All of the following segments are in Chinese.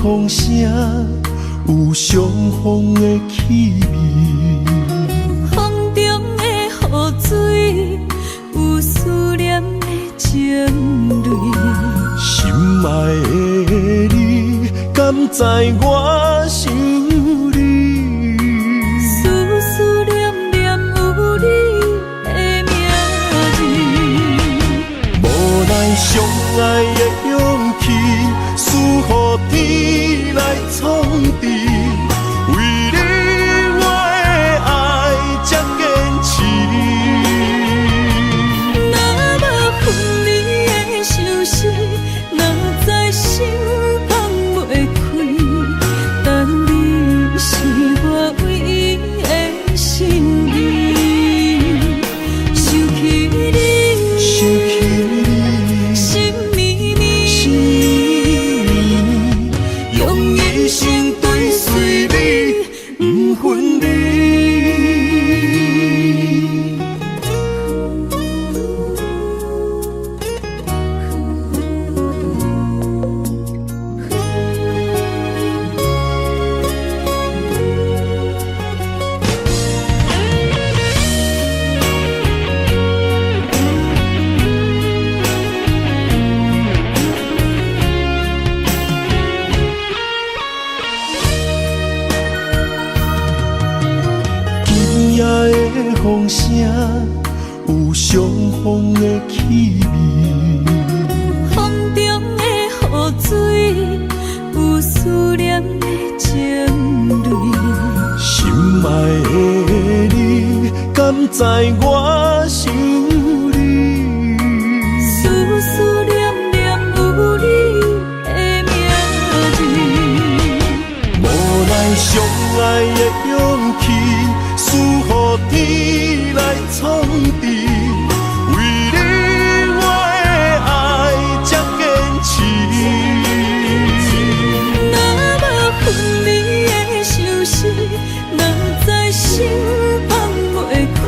风声有相逢的气味，风中的雨水有思念的情泪。心爱的你，敢知我想你？思念念有你的名字，无奈相爱的勇气，赐予天来创治。为你我的爱才坚持。若无分离的相思，哪知心放袂开。但你是我唯一的心意，想起你，心绵绵，用一生追随你，不分离。风声有相逢的气味，风中的雨水有思念的情泪。心爱的你，敢知我想你？思念念有你的名字，无奈相爱的勇气，赐予天来创治。为你我的爱才坚持。若无分离的相思，哪知心放袂开。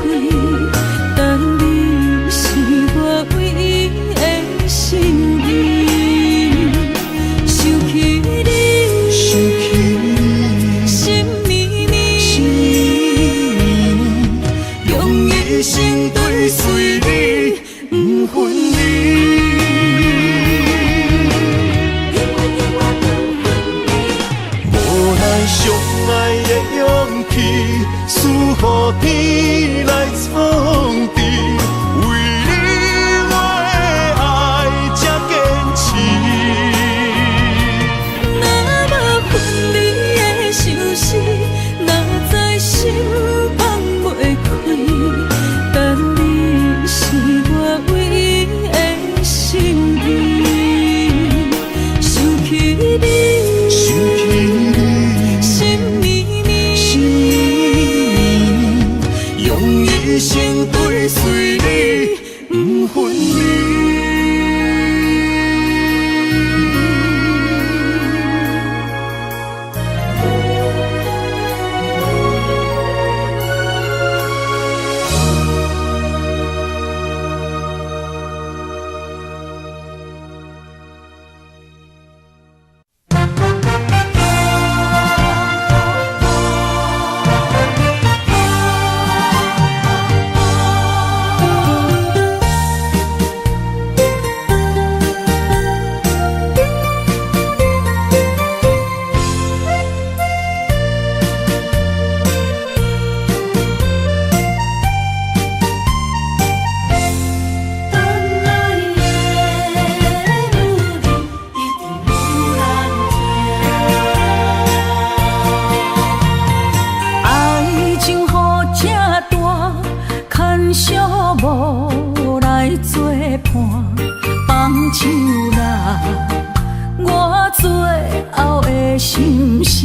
心声。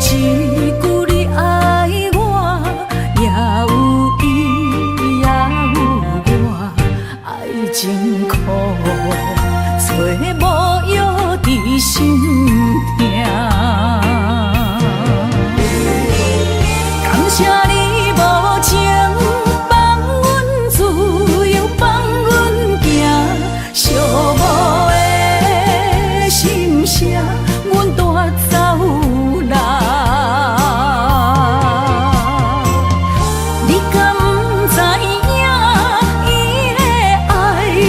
一句你爱我，也有伊，也有我，爱情苦，找无药伫心痛。感谢你无情，放阮自由，放阮行，寂寞的心声，阮带走啦。你敢不知影，伊的爱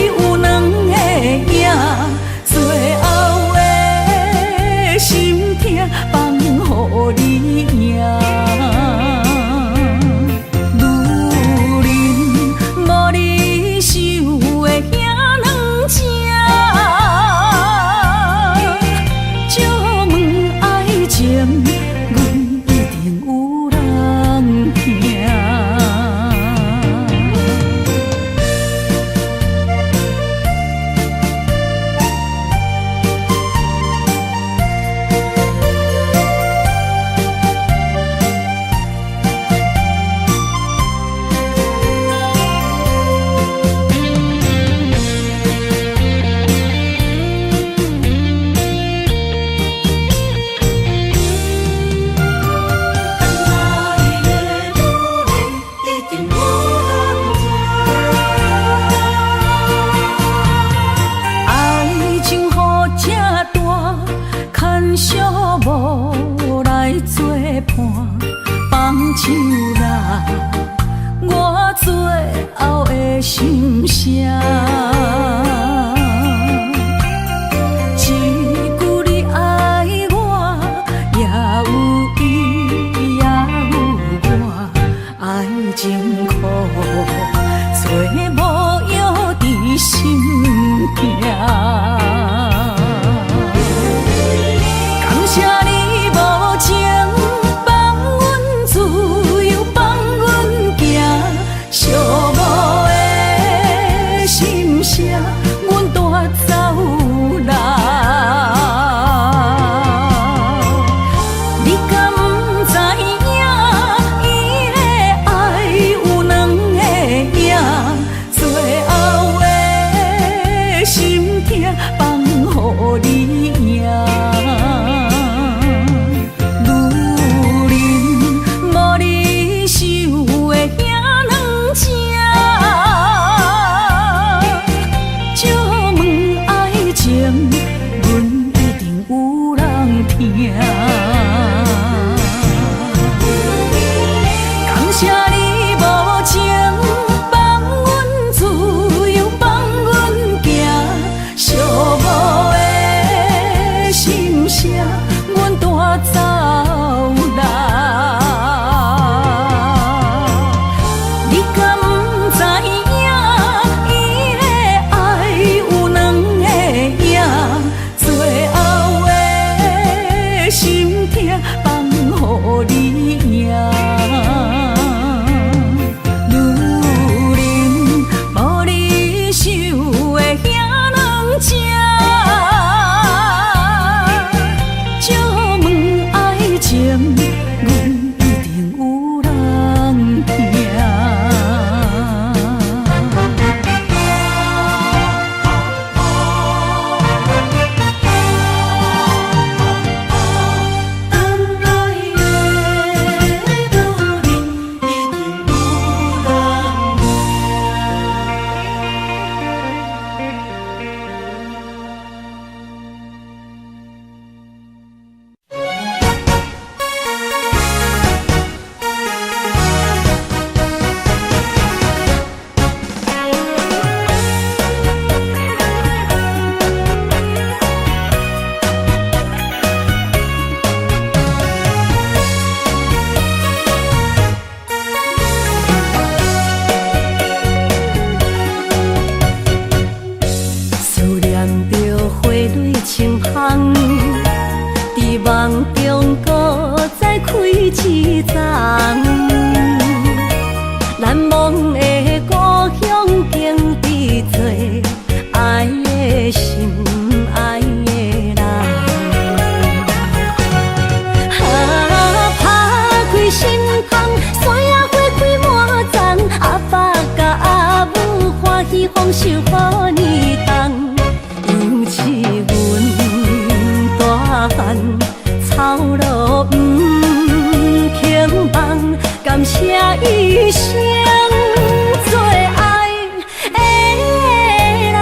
有两个影，最后的心痛放予你赢。无来作伴，放手啦，我最后的心声。一句你爱我，也有伊，也有我，爱情苦，找无药伫心痛。阮带走啦！你敢不知影，伊的爱有两个影，最后的心痛放予你赢。女人无你受的遐两只。喜丰收好年冬，尤其阮大汉操劳不轻放，感谢一生做爱的人。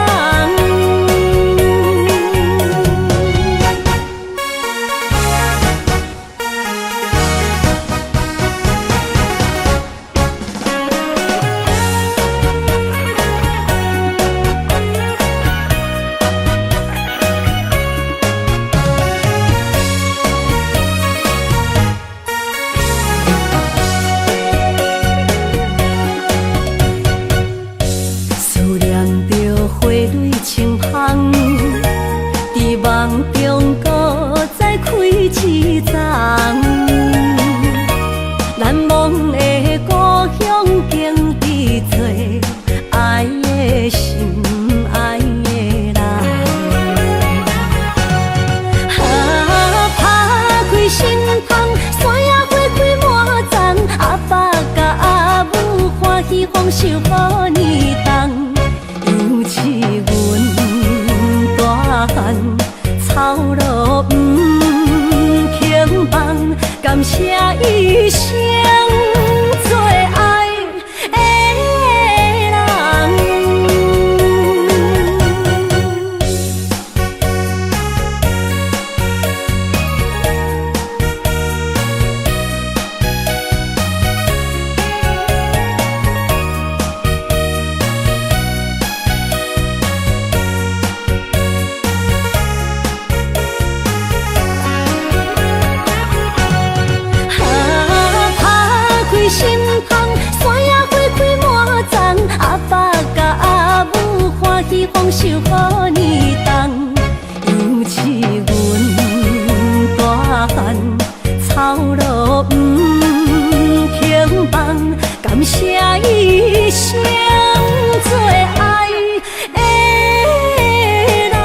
梦中搁再开一丛，难忘的故乡经历做爱的心，爱的人。打开心窗，山野花开满丛，阿爸甲阿母欢喜丰收好年冬，尤其阮大汉操劳不轻放，感谢一生做爱的人。心窗，山野花开满丛，阿爸甲阿母欢喜丰收好年冬，尤其阮大汉操劳不轻放，感谢一生做爱的人。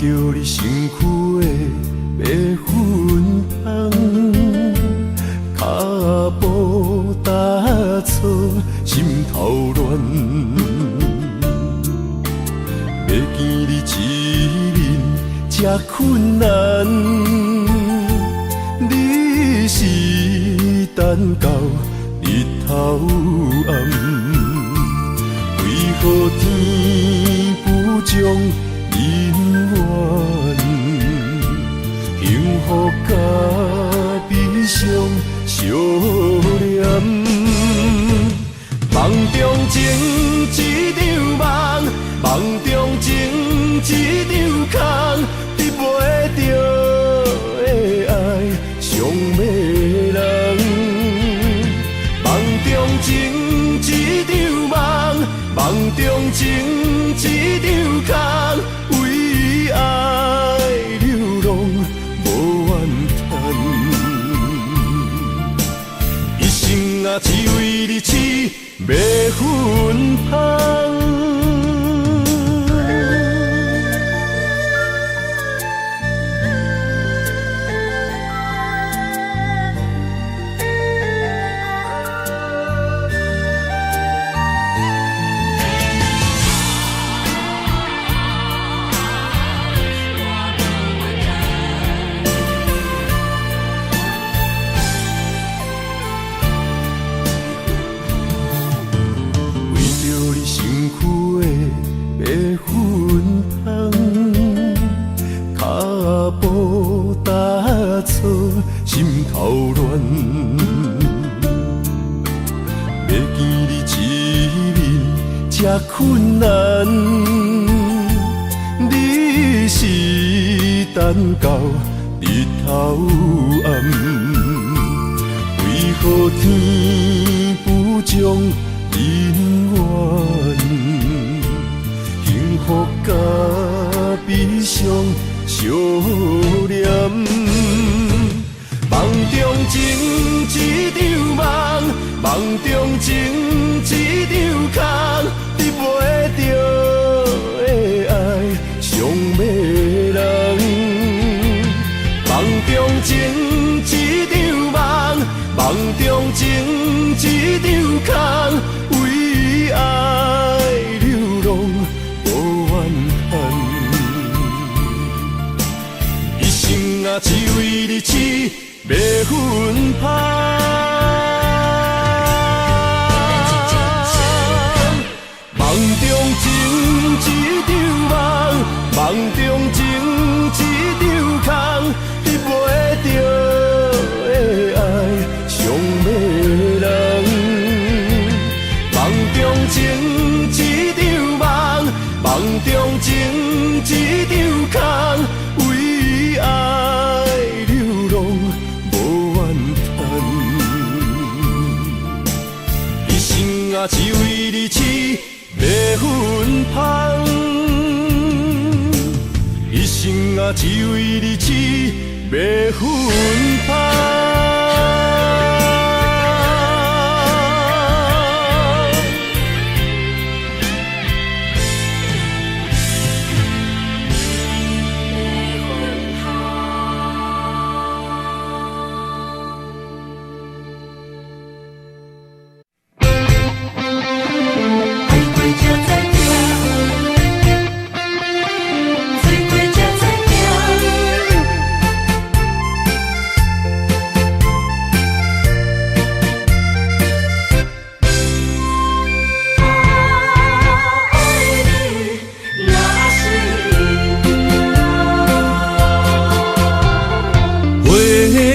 着你身躯的白粉红，脚步踏错，心头乱。要见你一面这困难，你是等到日头暗，为何天不将？因缘，幸福甲悲伤相连，梦中情一场梦，梦中情一场空，得袂着的爱上迷人。梦中情一场梦，梦中情一场空。为爱流浪无怨叹，一生啊只为你痴迷芬芳。为打错，心头乱。要见你一面这困难，你是等到日头暗，为何天不将人缘？幸福甲悲伤相连，梦中情一场梦，梦中情一场空，得袂着的爱上迷人。梦中情一场梦，梦中情一场空，为爱流浪无怨叹。一生啊，只为你痴迷魂芳。梦中情一场梦，梦中情一场空，得袂着的爱上迷人。梦中情一场梦，梦中情一场空，为爱流浪无怨叹。一生啊，只为你痴迷魂芳。一生啊，只为你痴迷魂芳。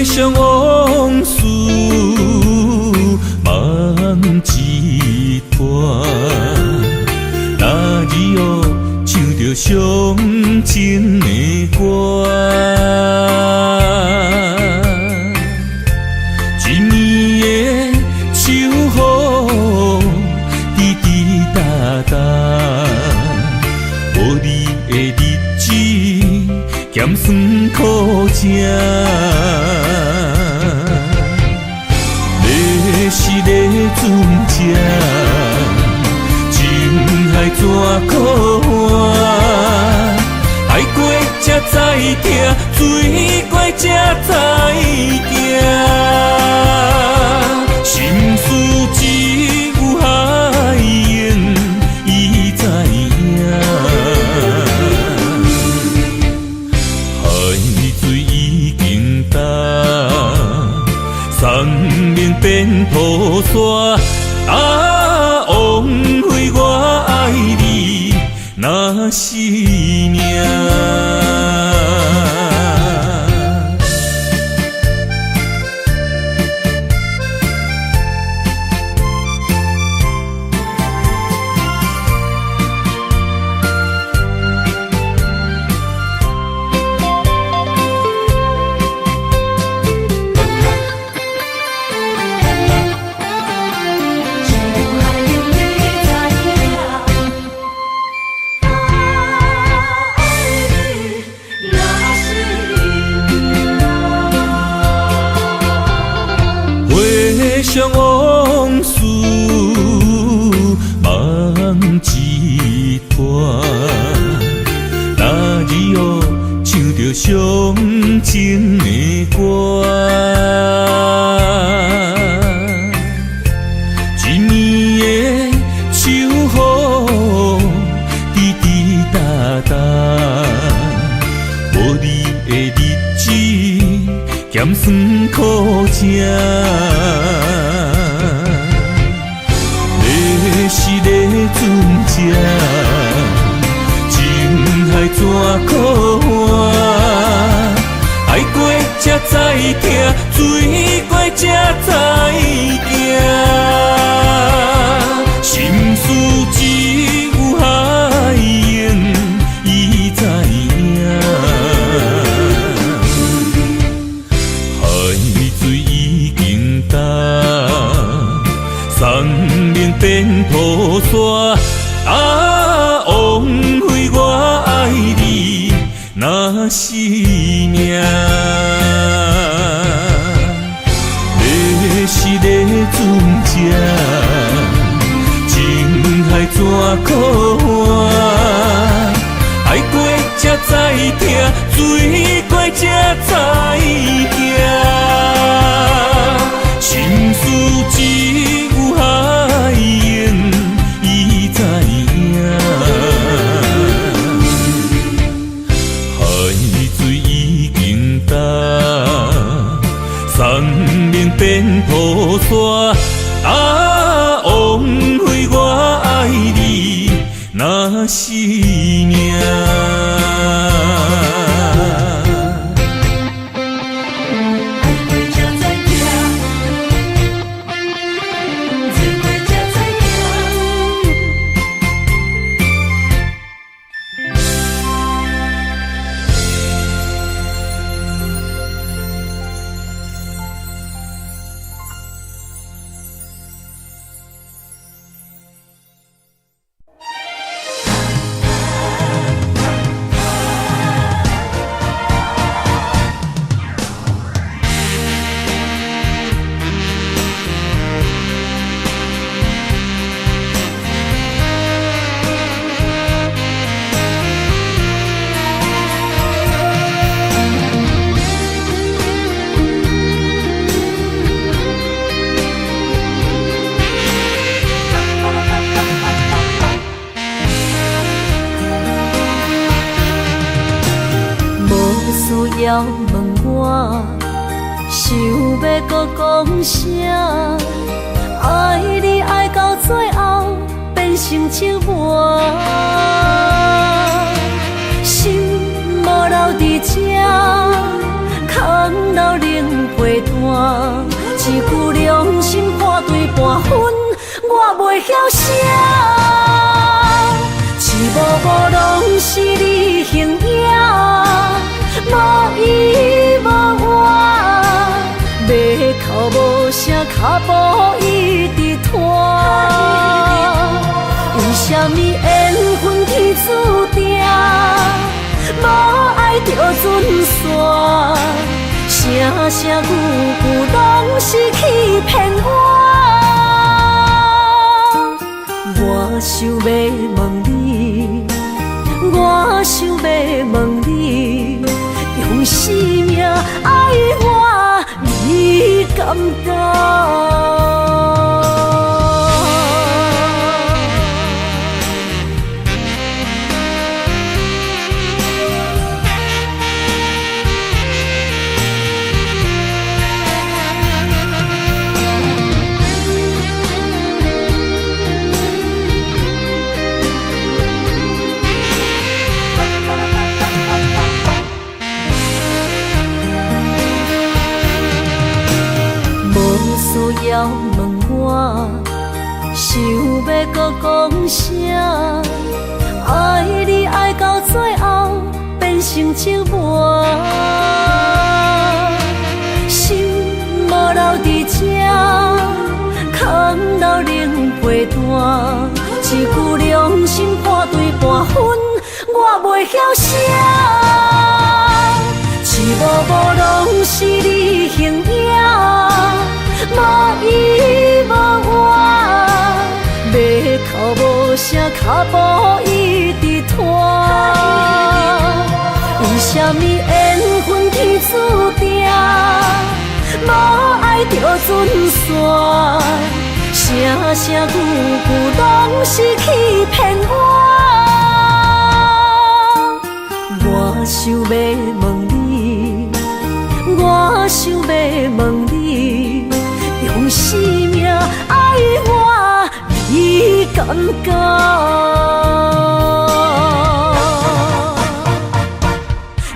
想往事梦一段，那日哦唱着伤情的歌，一年的秋雨滴滴答答，无你的日子咸酸苦涩。是咧船只，情海怎可换？爱过才知痛，水过才知行。心事只有海涌，伊知影。海水已经干。山面变土沙，啊，枉费我爱你那是命。想往事梦一段，那日哦唱着伤情的歌，一年的秋雨滴滴答答，无你的日子咸酸苦涩。是咧船只，情海怎可换？爱过疼，水怪才知行。心事只有海燕伊知影，海水已经干，山明变土沙。啊，枉费我爱你那是命。要是咧船只，情海怎可换？爱过才知疼，水过才知行。心事只有海燕伊知影，海水已经干，山明变土沙。啊，枉费我爱你那是命。要问我，想要搁讲啥？爱你爱到最后变成寂寞，心无留伫这，空留冷陪伴。一句良心半对半分，我袂晓写。一幕幕拢是你形影。无依无我，马口无声，脚步一直拖。为什么缘分天注定，无爱就准线？声声句句拢是欺骗我。我想要问你，我想要问你。用生命爱我，你敢觉？要问我，想要搁讲啥？爱你爱到最后变成寂寞，心无留伫这，空留冷陪伴。一句良心半对半分，我袂晓写。一幕幕拢是你形影。无依无我，马口无声，脚步一直拖。为什么缘分天注定，无爱就准线？声声句句拢是欺骗我。我想要问你，我想要问你。用生命爱我，你敢觉？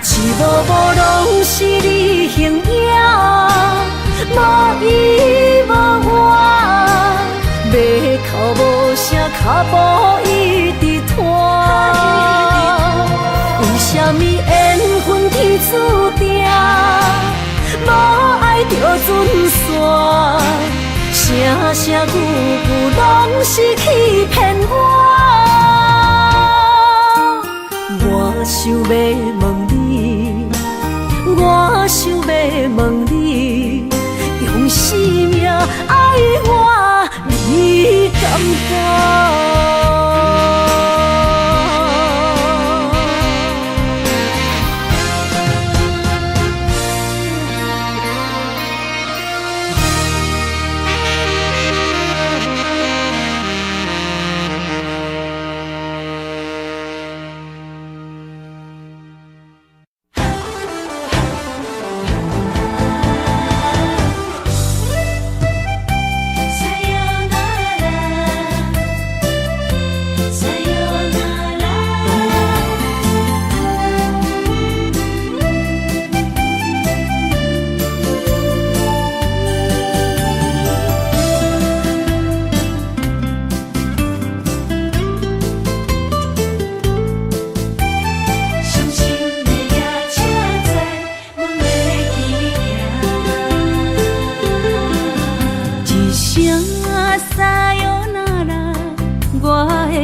一幕幕拢是你形影。无依无我，马口无声，脚步一直拖。为什么缘分天注定，无爱就准线？声声句句拢是欺骗我。我想要问你，我想要问你，用生命爱我，你敢敢？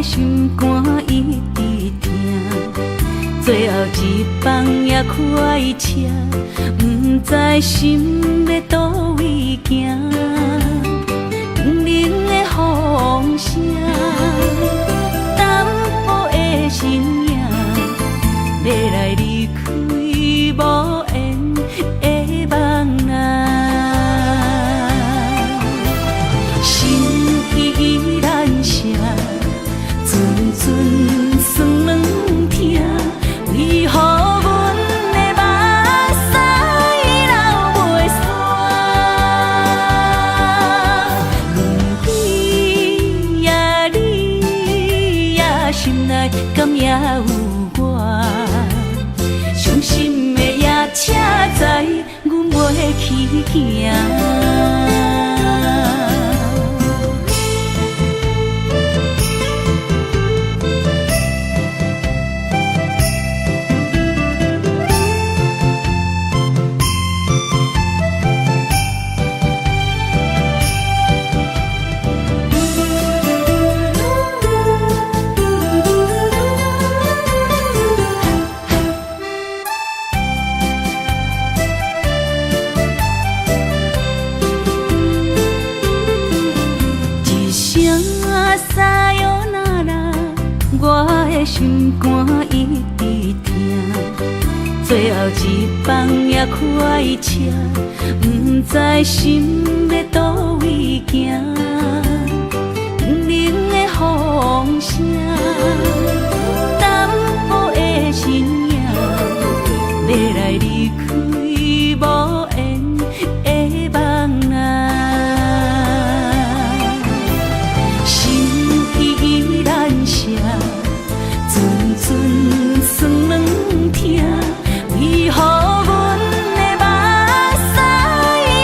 心肝一直疼，最后一放也开车，不知心要倒位行。不能的风声，淡薄的身影，要来离开无缘的梦啊，心依然舍。阵酸软痛，为何阮的目屎流袂煞？问你呀，你呀，心内敢也有我？伤心的夜车载，阮袂去行。心肝一直疼，最后一放也开车，不知心要倒位行。不能的风声，淡薄的身影，要来离开无缘的梦啊，心依然舍。阵酸软痛，为何阮的目屎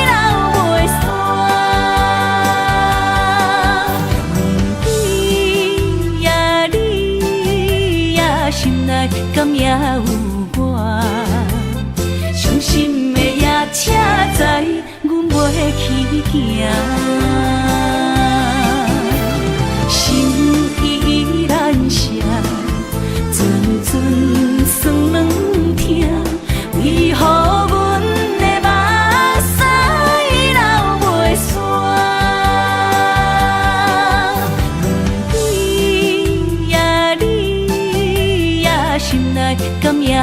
流袂煞？问你呀，你呀，心内敢也有我？伤心的夜车载，阮袂去行。心依然舍。阵酸软痛，为何阮的目屎流袂煞？问你呀，你呀，心内敢也有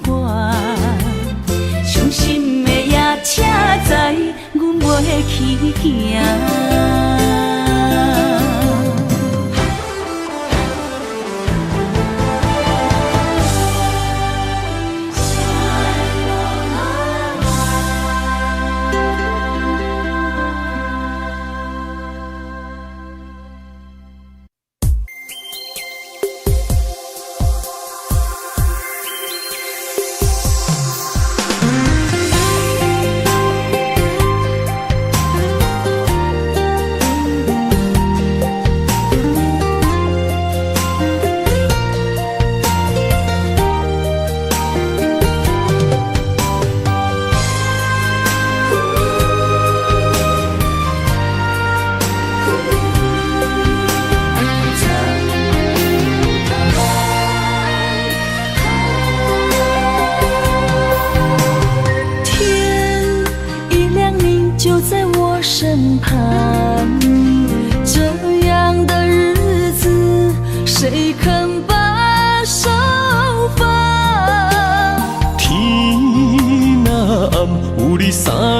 我？伤心的夜车载，阮袂去行。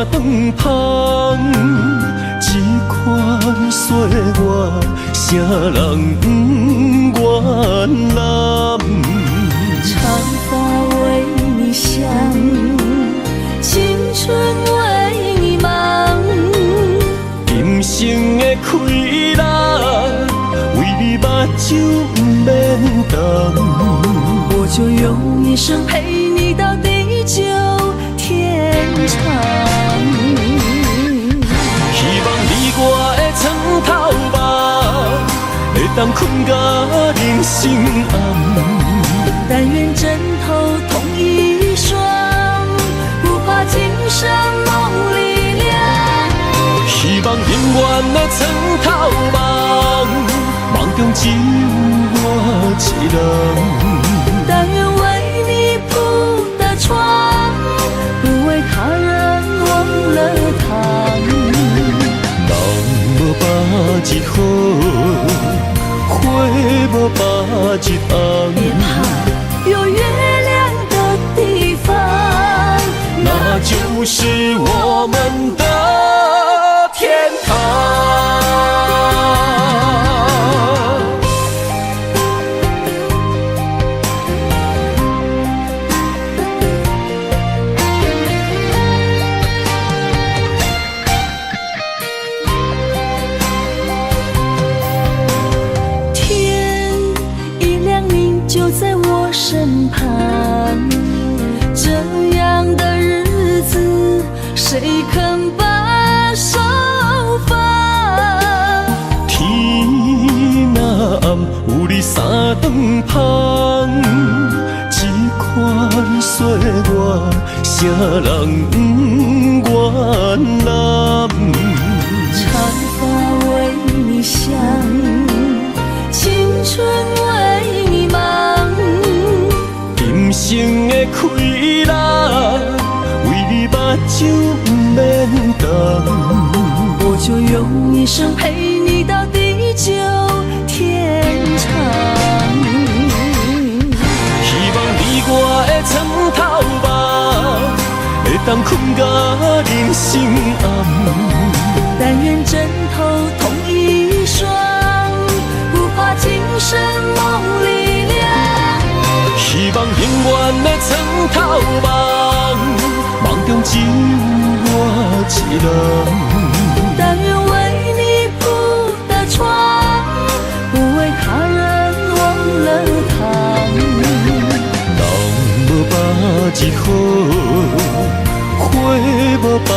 顿芳，这款岁月，啥人不愿揽？长发为你香，青春为你忙。今生的快乐，为你目睭不免干。我就用一生陪你到地久天长。希望你我的床头梦，会当困甲人生暗。但愿枕头同一双，不怕今生梦里凉。希望永远的床头梦，梦中只有我一人。但愿为你铺的床，不为他人忘了糖。人无百日好，花无百日红。别怕有月亮的地方，那就是我们的天堂。天一亮你就在我身旁，这样的日子谁肯把手放？天若暗，有你三顿芳，这款岁月，啥人不愿揽？长发为你香，青春为你忙。今生的快乐，为你目睭不免干。我就用一生陪你到地久天长。希望你我的床头梦，会当困甲人生暗。但愿枕头同一双，不怕今生梦里凉。希望永远的床头梦，梦中只有我一人。但愿为你铺的床，不为他人忘了糖。人无百日好，花无百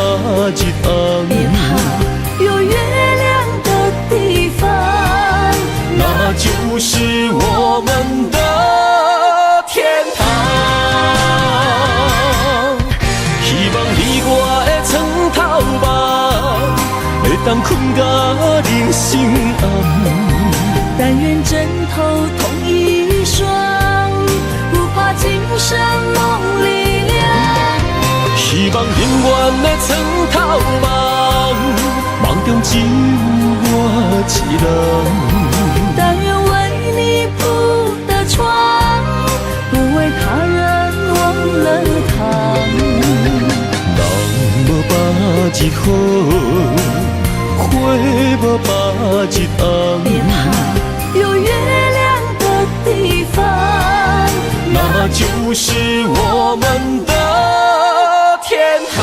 日红。别怕有月亮的地方，那就是我们的天堂。希望你我的床头梦，会当困甲人生暗。但愿枕头同一双，不怕今生梦里凉。希望永远的床头梦，梦中只有我一人。但愿为你铺的床，不为他人忘了糖。人无百日好，花无百日红。别怕有月亮的地方，那就是我们的天堂。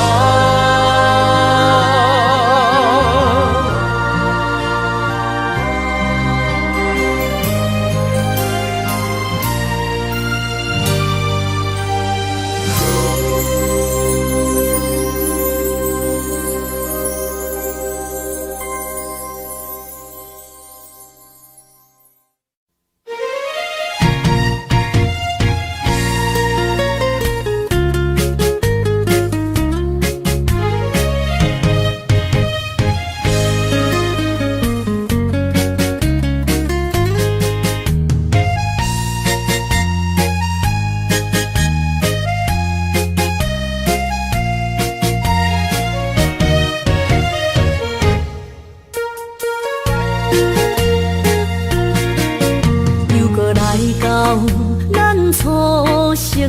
初熟悉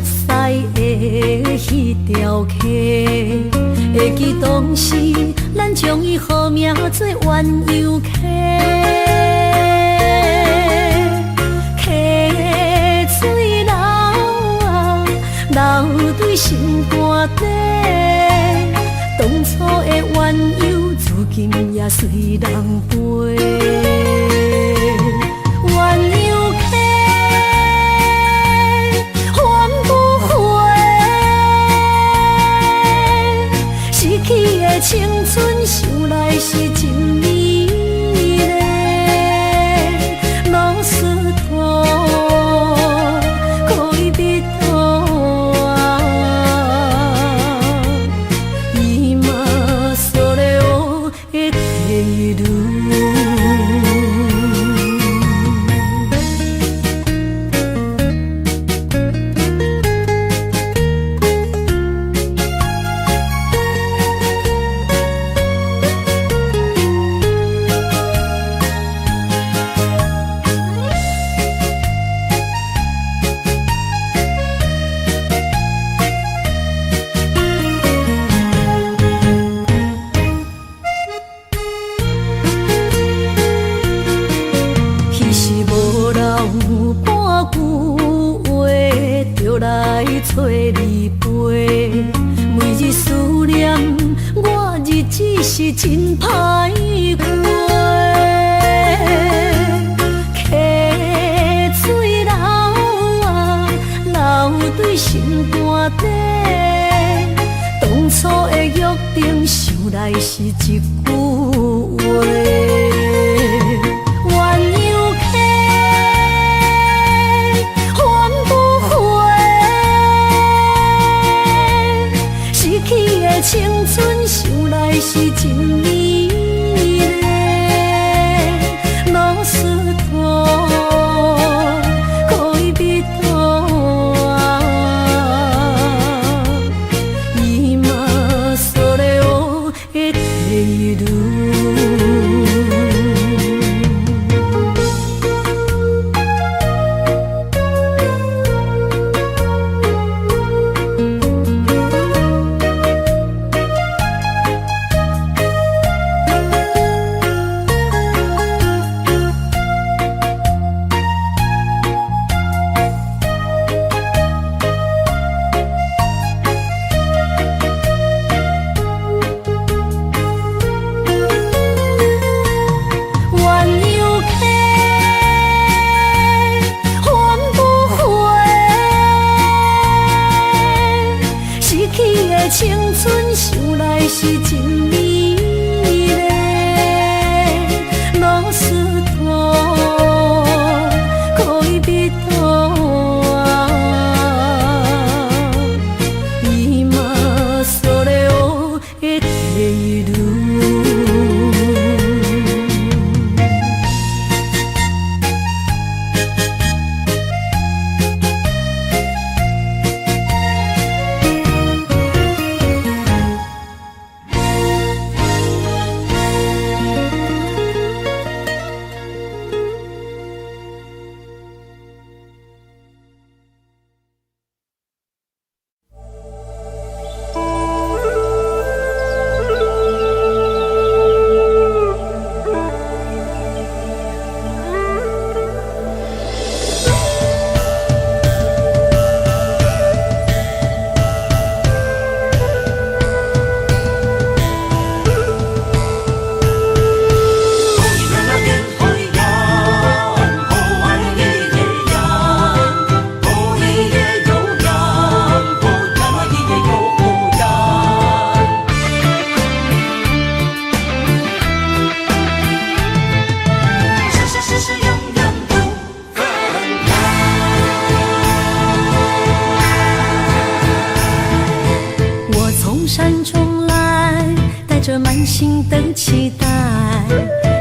的迄条溪，会记当时，咱将伊号名做鸳鸯溪，溪水流啊，流对心肝底。当初的鸳鸯，如今也随人飞。鸳鸯溪，换不回。失去的青春，想来是真美丽。老师徒，可以别途啊，伊嘛所了的地路。找你陪，每日思念，我日子是真歹过。溪水流啊，流对心肝底。当初的约定，想来是一句话。青春想来是真美丽，老师徒可以别途啊，伊嘛所了的地路。青春想来是真美丽，老师徒可以别途啊，伊嘛所了的地路。山中来，带着满心的期待，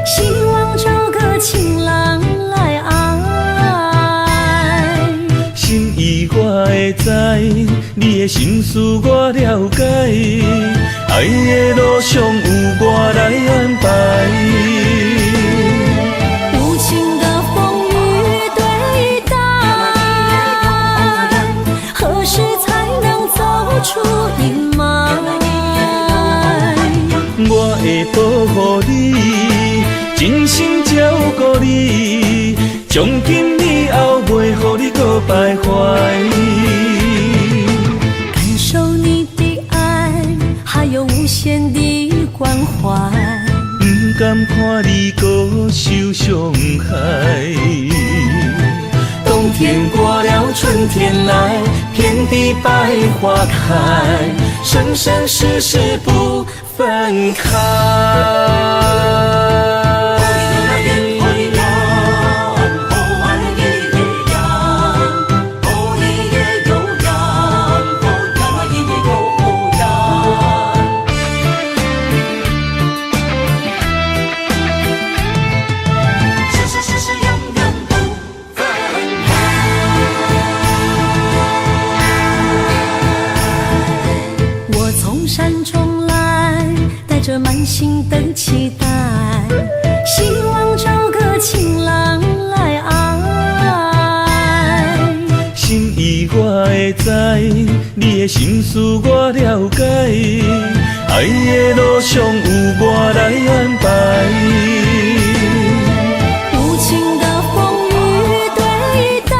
希望找个情郎来爱。心意我会知，你的心思我了解，爱的路上有我来安排。无情的风雨对待，何时才能走出阴霾？会保护你，真心照顾你，从今以后袂予你搁徘徊。感受你的爱，还有无限的关怀。不甘看你搁受伤害。冬天过了，春天来，遍地百花开，生生世世不分开。满心的期待，希望找个情郎来爱。心意我会知，你的心思我了解，爱的路上有我来安排。无情的风雨对待，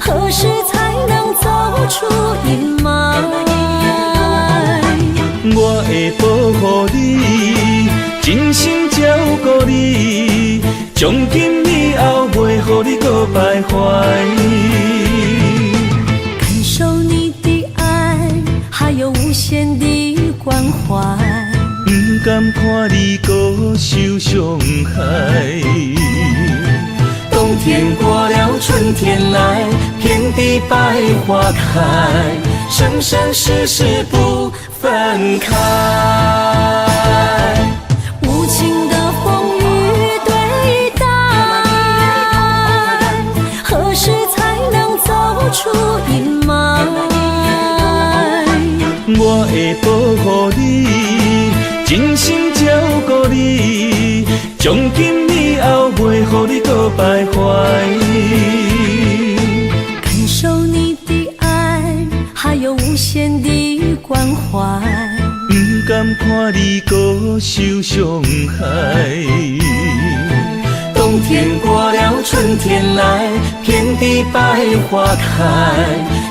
何时才能走出阴霾？我会保护你，真心照顾你，从今以后袂予你搁徘徊。感受你的爱，还有无限的关怀。不甘看你搁受伤害。冬天过了，春天来，遍地百花开，生生世世不分开。无情的风雨对待，何时才能走出阴霾？我会保护你，真心照顾你，从今以后袂予你搁徘徊。感受你的爱，还有无限的关怀。不甘看你搁受伤害。冬天过了，春天来，遍地百花开，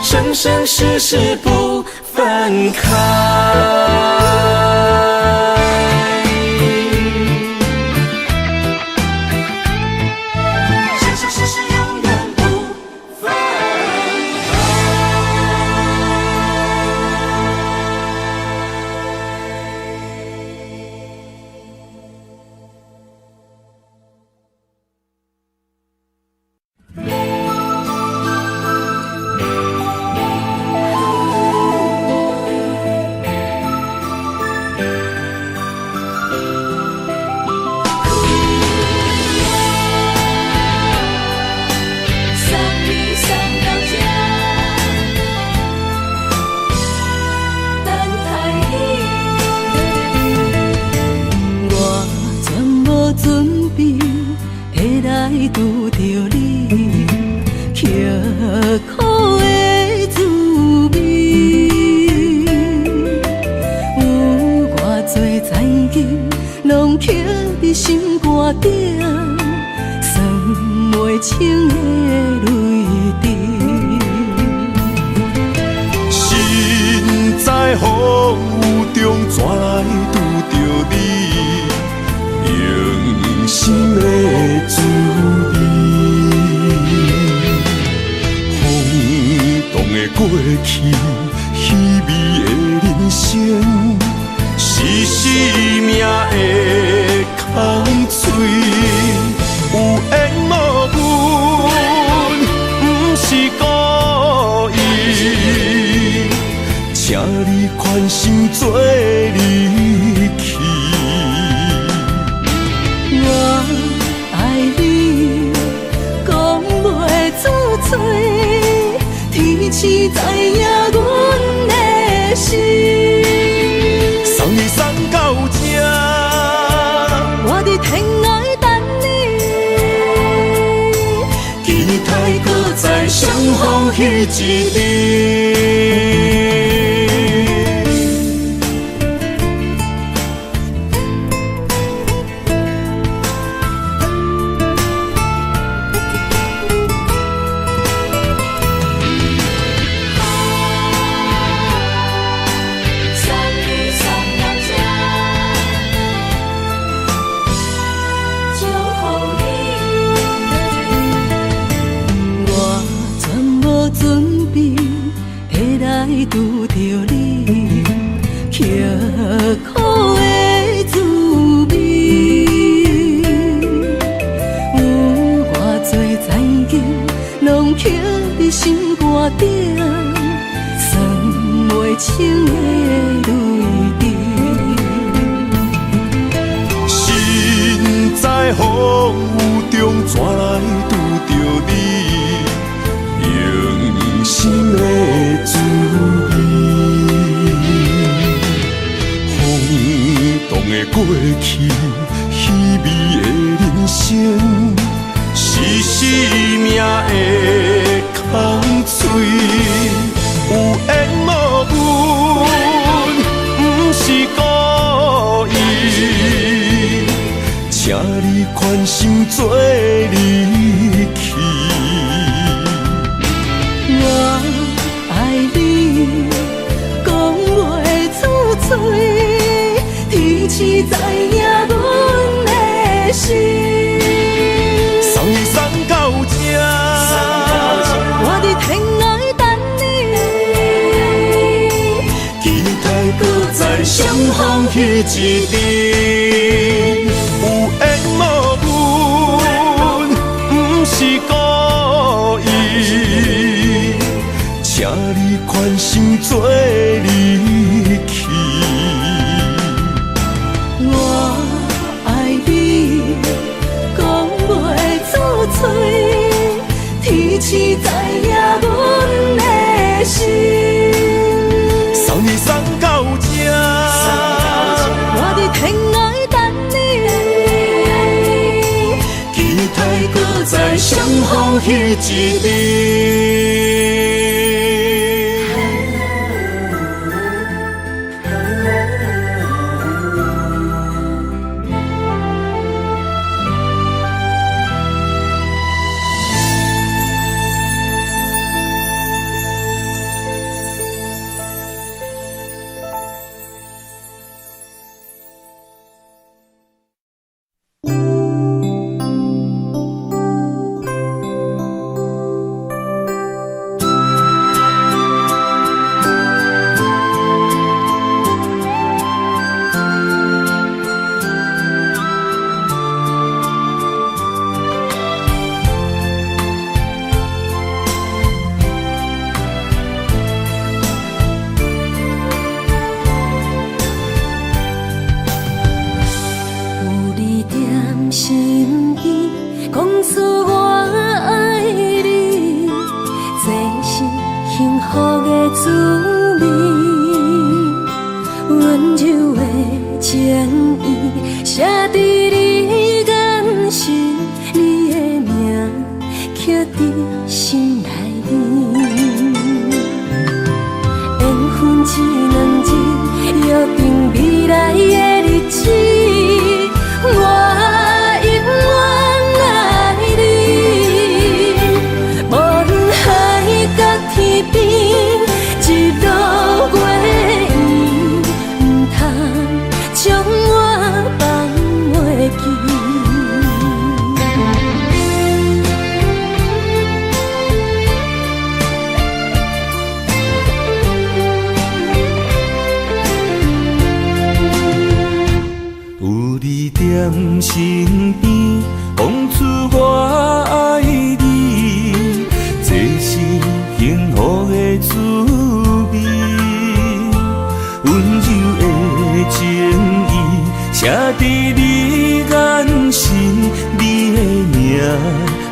生生世世不分开。拄着你，刻苦的滋味，有偌多知己，拢刻伫心肝顶，算袂清的泪滴。心在风雨中，怎来拄着你？用心的滋味，轰动的过去，稀微的人生，是生命的空嘴，有缘无分，不是故意，请你宽心做离去。我爱你，讲袂出嘴，天赐知影阮的心。送你送到这，我伫天涯等你，期待搁再相逢彼一日。拄着你，刻苦的滋味。有偌多灾境，拢刻在心肝顶，算袂清的泪滴。心在风雨中，怎来拄着你？用心的滋味，风动的过去，稀微的人生，是生命的空嘴，有缘无分，不是故意，请你宽心做离去。我爱你，讲袂出嘴，天赐知影阮的心。送你送到这，我伫天涯等你，期待搁再相逢彼一日。有缘无分，不是故意，请你宽心做离去。我爱你，讲袂出嘴，天赐知影阮的心。送你送到这，我伫天涯等你，期待搁再相逢彼一日。身边，讲出我爱你，这是幸福的滋味。温柔的情意写在你眼神，你的名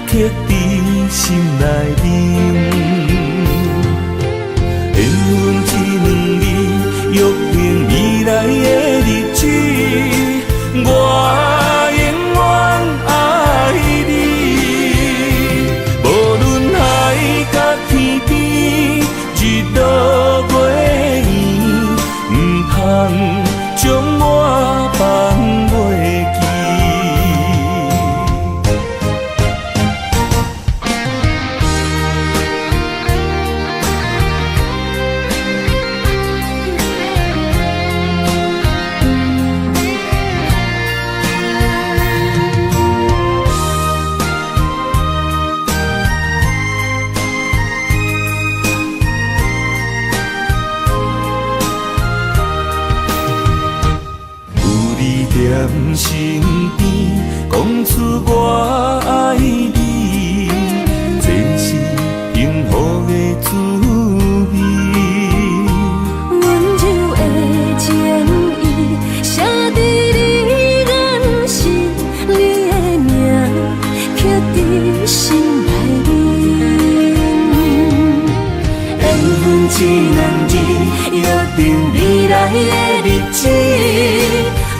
刻在心内面。缘分一两日，约定未来的日子。我永远爱你，无论海角天边，日落月圆，不通将我放袂记。未来的日子，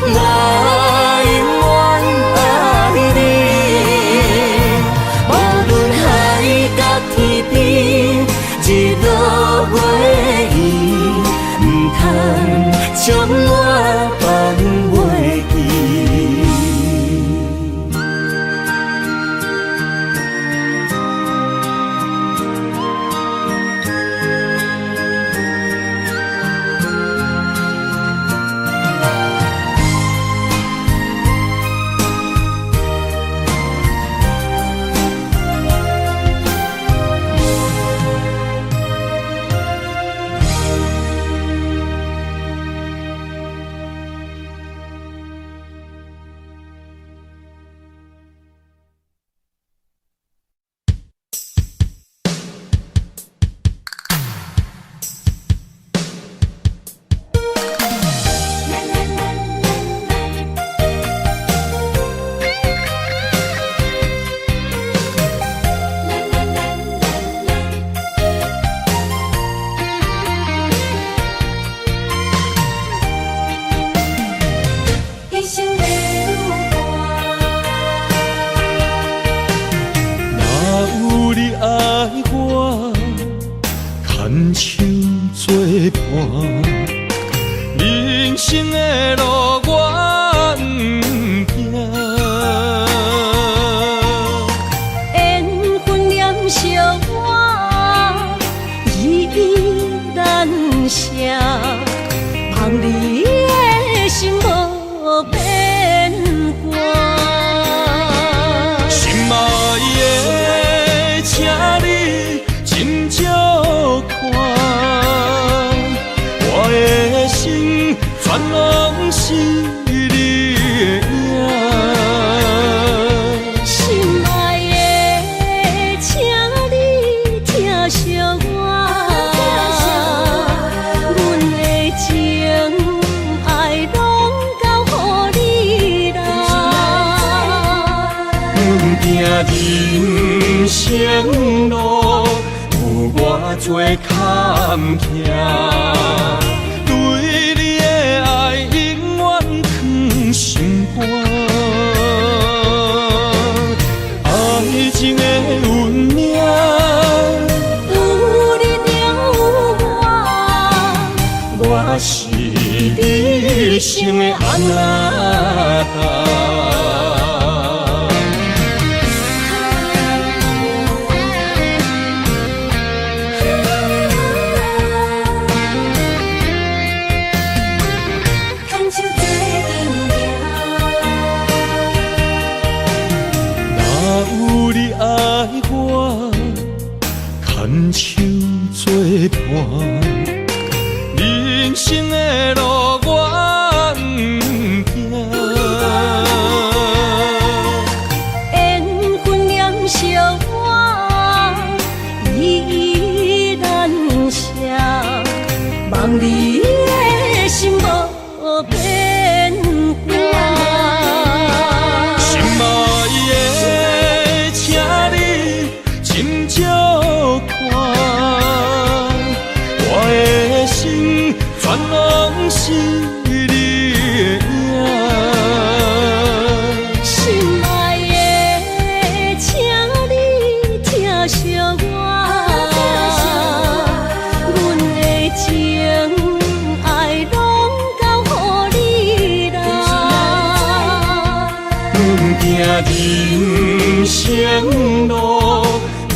我永远爱你。无论海角天边，日落月圆，唔通将我放袂记。人生的路我不行，缘分念惜我依然写，望你的心无变卦。心爱的，请你斟酌看。全拢是你的影，心爱的，请你疼惜我，阮的情爱拢交予你啦。行人生路有偌多坎坷。心肝，爱情的运命，有你了我是你生的安那达。牵手作伴，人生的路我不行，缘分念惜我依然写，望你的心无变卦。心爱的，请你斟酌看，我的心全拢是你的影。心爱的，请你疼惜我，阮的情爱拢交予你啦。行人生路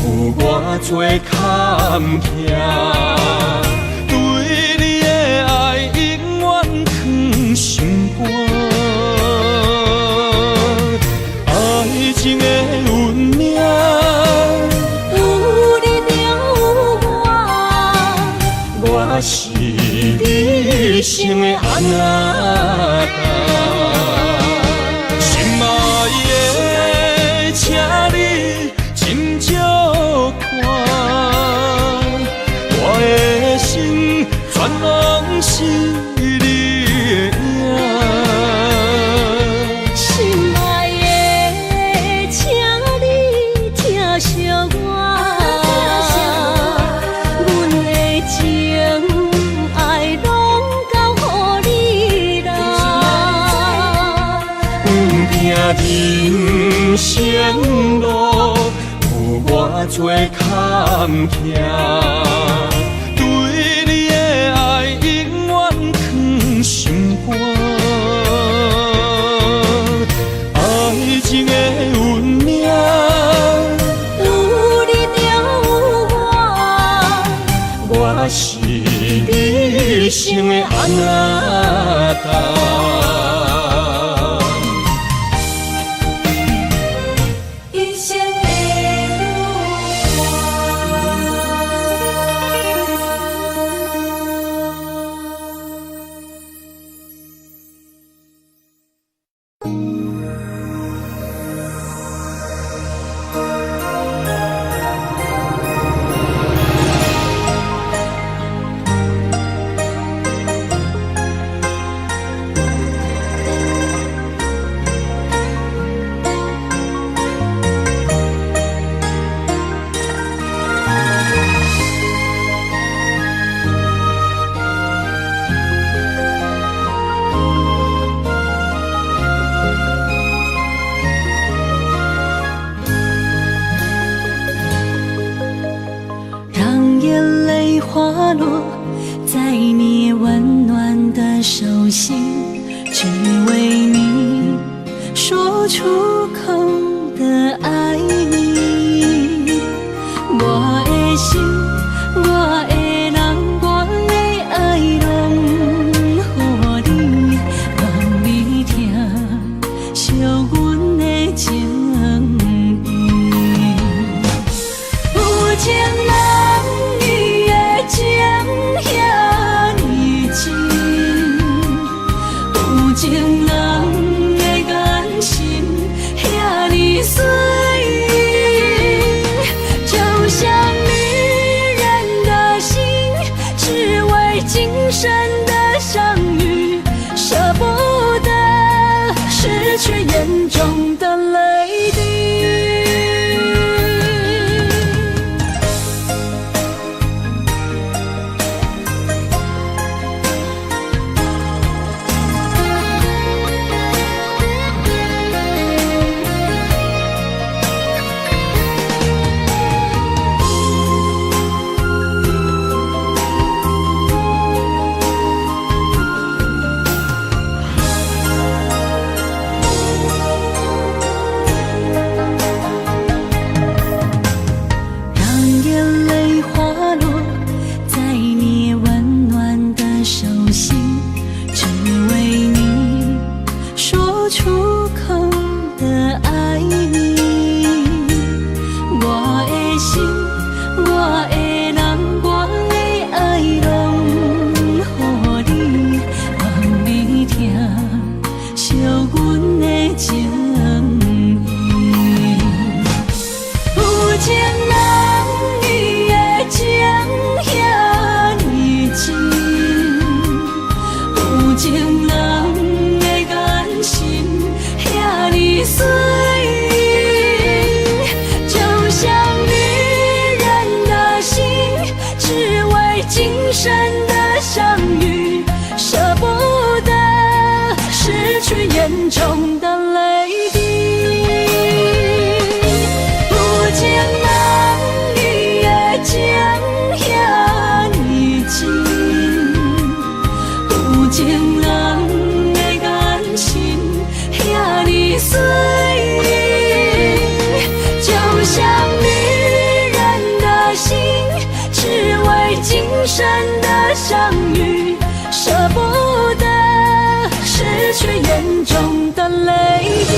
有偌多坎坷，对你的爱永远藏心肝。爱情的运命，有你了我是你生的安那达。请你斟酌看，我的心全拢是你的影。心爱的，请你疼惜我，阮的情爱拢交予人生路有偌多坎坷，对你的爱永远藏心肝。爱情的运命，有你就有我，我是你生的阿那达。一生的让眼泪滑落在你温暖的手心，只为你说出口的爱你。我的心，我的人，我的爱拢予你，望你听惜阮的情意。有情人你的情遐呢真，有情人的眼神遐呢水，就像女人的心，只为今生的相遇，舍不得失去眼中的泪滴。让眼泪滑落在你温暖的手心，只为你说出口的爱你。我的心，我的人，我的爱拢予你，望你听惜阮的情意。有情人你的情遐呢真，有情人的眼神遐呢水，就像女人的心，只为今生的相遇，舍不得失去眼中的泪滴。有情人你的情遐呢真，有情人的眼神遐呢水，就像女人的心，只为今生的相遇，舍不得失去眼中的泪滴。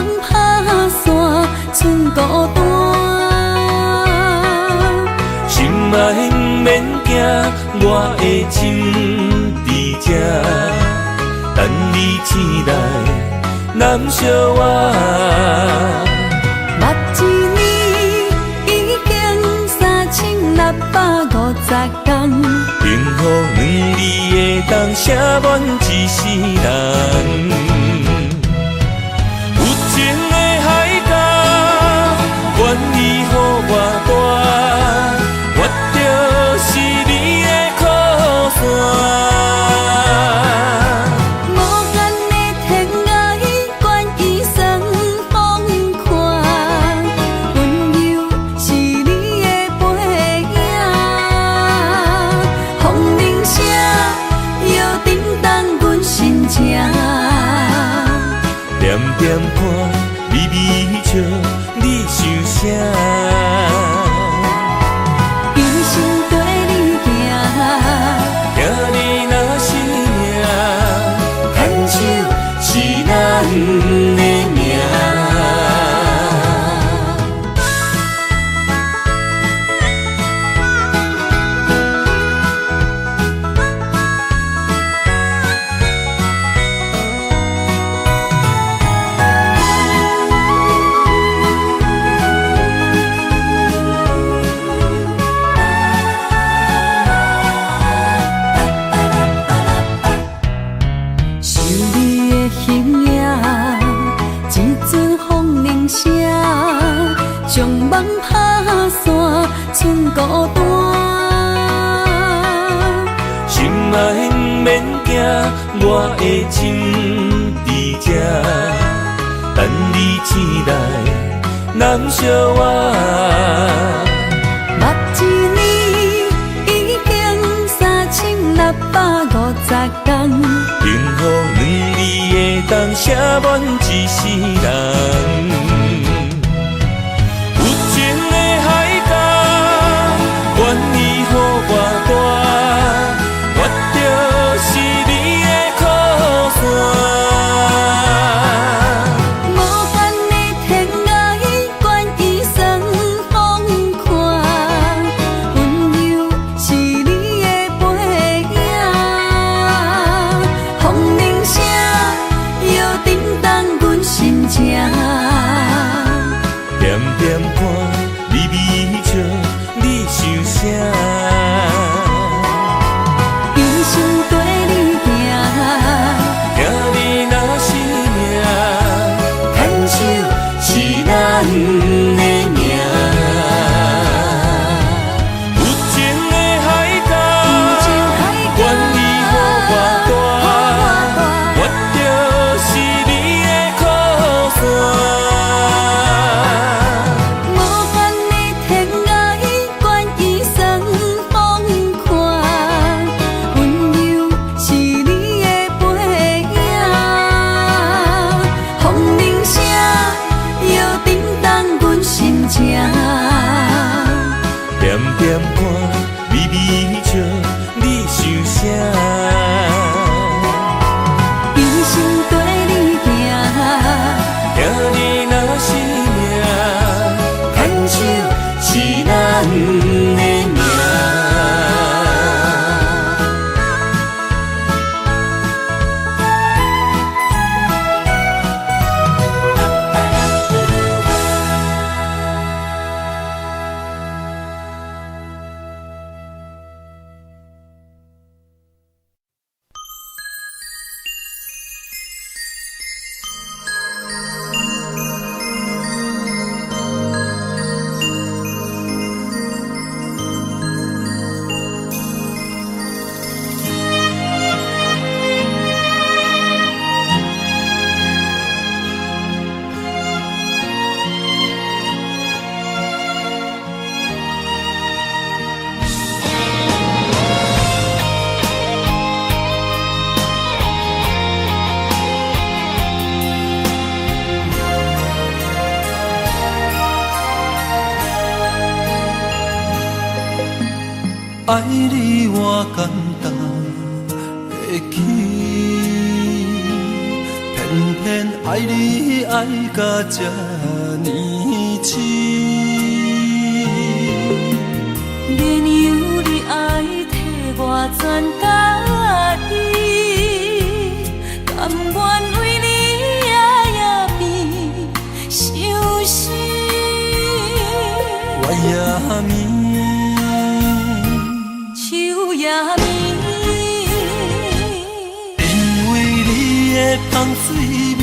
梦打散，剩孤单。心爱不免惊，我的心伫这，等你醒来，难相我。目一年已经3650天，幸福两字会当写满一世人。有情的海角，愿意予我带，我就是你的靠山。无间的天涯，愿意算风看，温柔是你的背影。风铃声摇叮当阮心情，点点看，微微笑，你想啥？一生跟你行，行你若是命，牵手是咱的命。想你的形影，一阵风铃声，将梦打散，剩孤单。心爱不免惊，我的心伫这，等你醒来，难相我。目一年已经3650天，幸福两字会当写满一世人。有情的海角，愿意予我带，我就是你的靠山。无间的天涯，愿意算风看，温柔是你的背影。风铃声摇叮当阮心情，点点看，微微笑，你想啥？一生跟你行，行你若是命，牵手是咱的命。有情的海角，愿意予我带，我就是你的靠山。无间的天涯，愿意算风看，温柔是你的背影。风铃声摇叮当阮心情，点点看，微微笑，你想啥？一生跟你行，行你若是命，牵手是咱的命。爱你偌简单会起，偏偏爱你爱到这呢深。原由你爱替我全家己，甘愿为你夜眠伤心。我也眠，手也眠，因为你的香水味，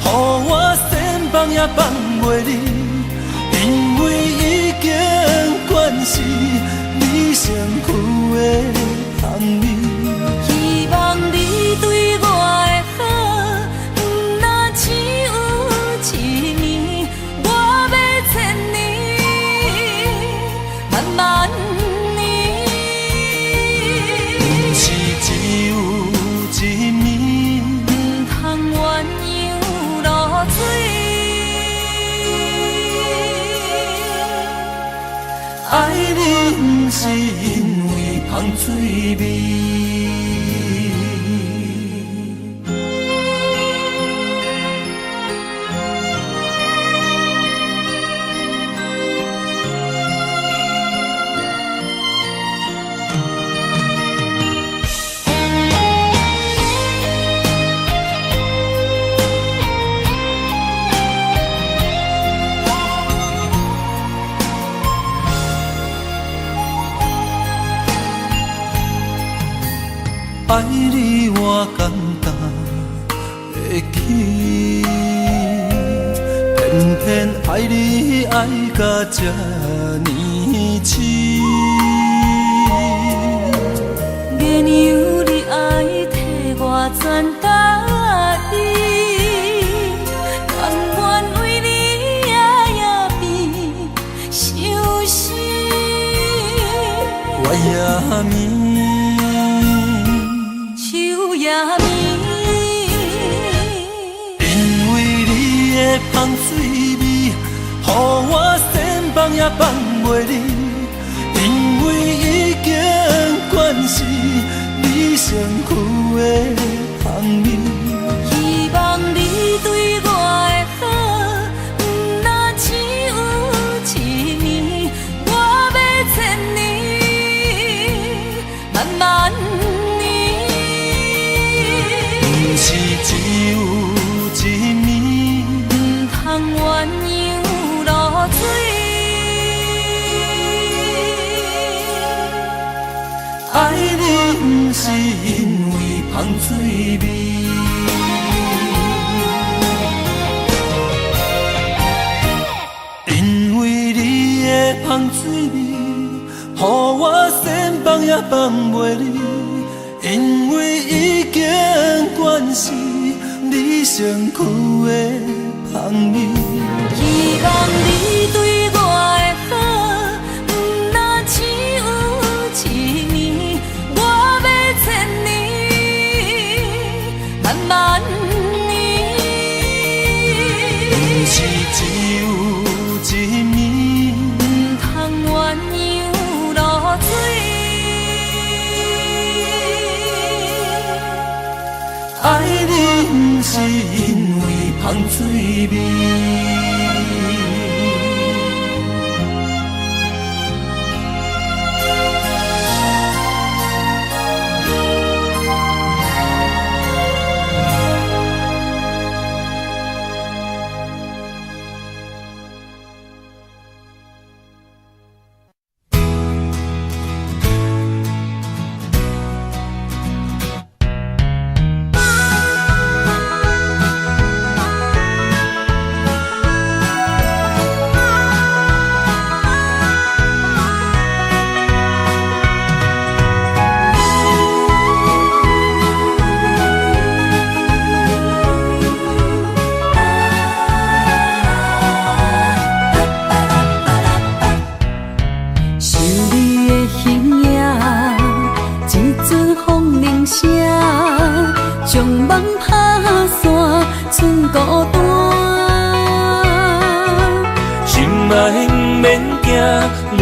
予我先放也放袂离。因为已经惯是你身躯的香味，希望你对我的好，若只有一年，我要千年，万万年。不是只有一年，不通鸳鸯落水。爱你不是因为香水味。爱你我简单会起，偏偏爱你爱到这呢深。原由你爱替我全家己，甘愿为你夜眠伤心。我也眠，手也眠，因为你的香水味，予我先放也放袂离。因为已经惯是你身躯的香味，希望你对我的好，若只有一年，我要千年，万万年。不是只有一年，不通鸳鸯落水。爱你不是因为香水味，因为你的香水味，予我先放也放袂离。因为已经惯是你身躯的香味，希望你对我的好，若只有一年，我要千年，万万年。不是只有一年，不通鸳鸯落水。爱你不是因为香水味。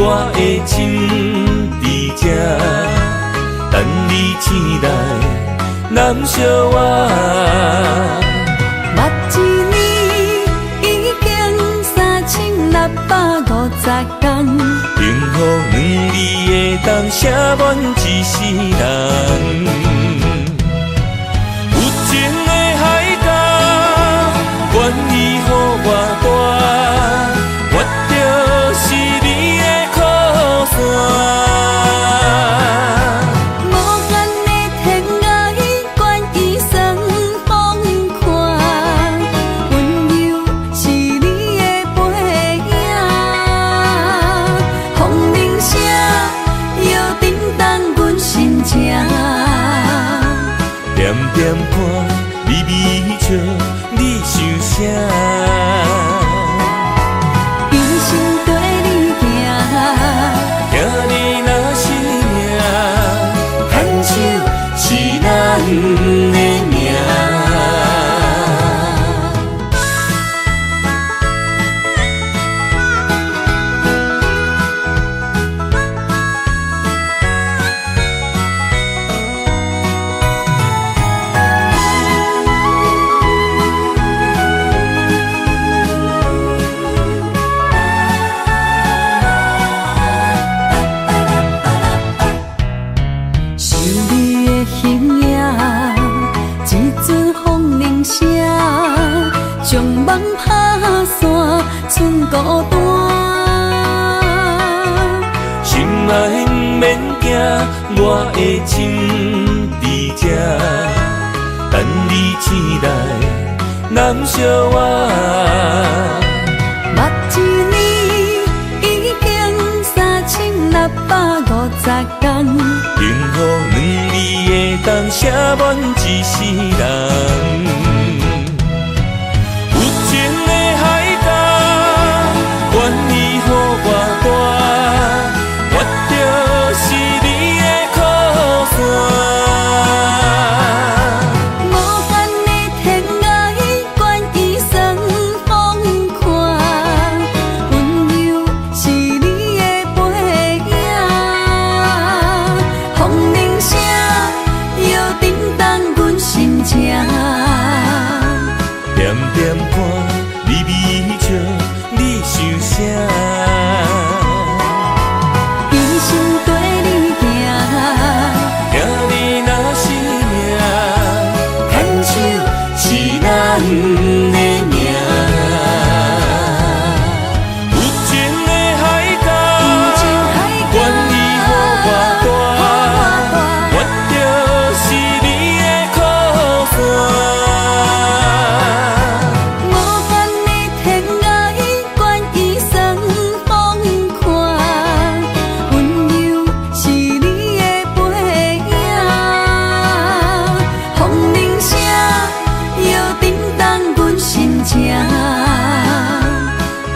我的心在这，等你醒来，难相我。当写满一世人。有情的海角，愿意予我带，我就是你的靠山。点点看，微微笑，你想啥？一生跟你行，行你若是命，牵手是咱的命。将梦拍散，剩孤单。心爱不免惊，我的心伫这，等你醒来，难相我。目一年已经3650天，幸福两字会当写满一世人。愿意予我带，我就是你的靠山。无限的天涯，愿意算风看，温柔是你的背影，风铃声摇震动阮心情。点点看，微微笑。你想啥？一生跟你行，行你若是命，牵手是咱的命。有情的海角，愿意予我带，我就是你的靠山。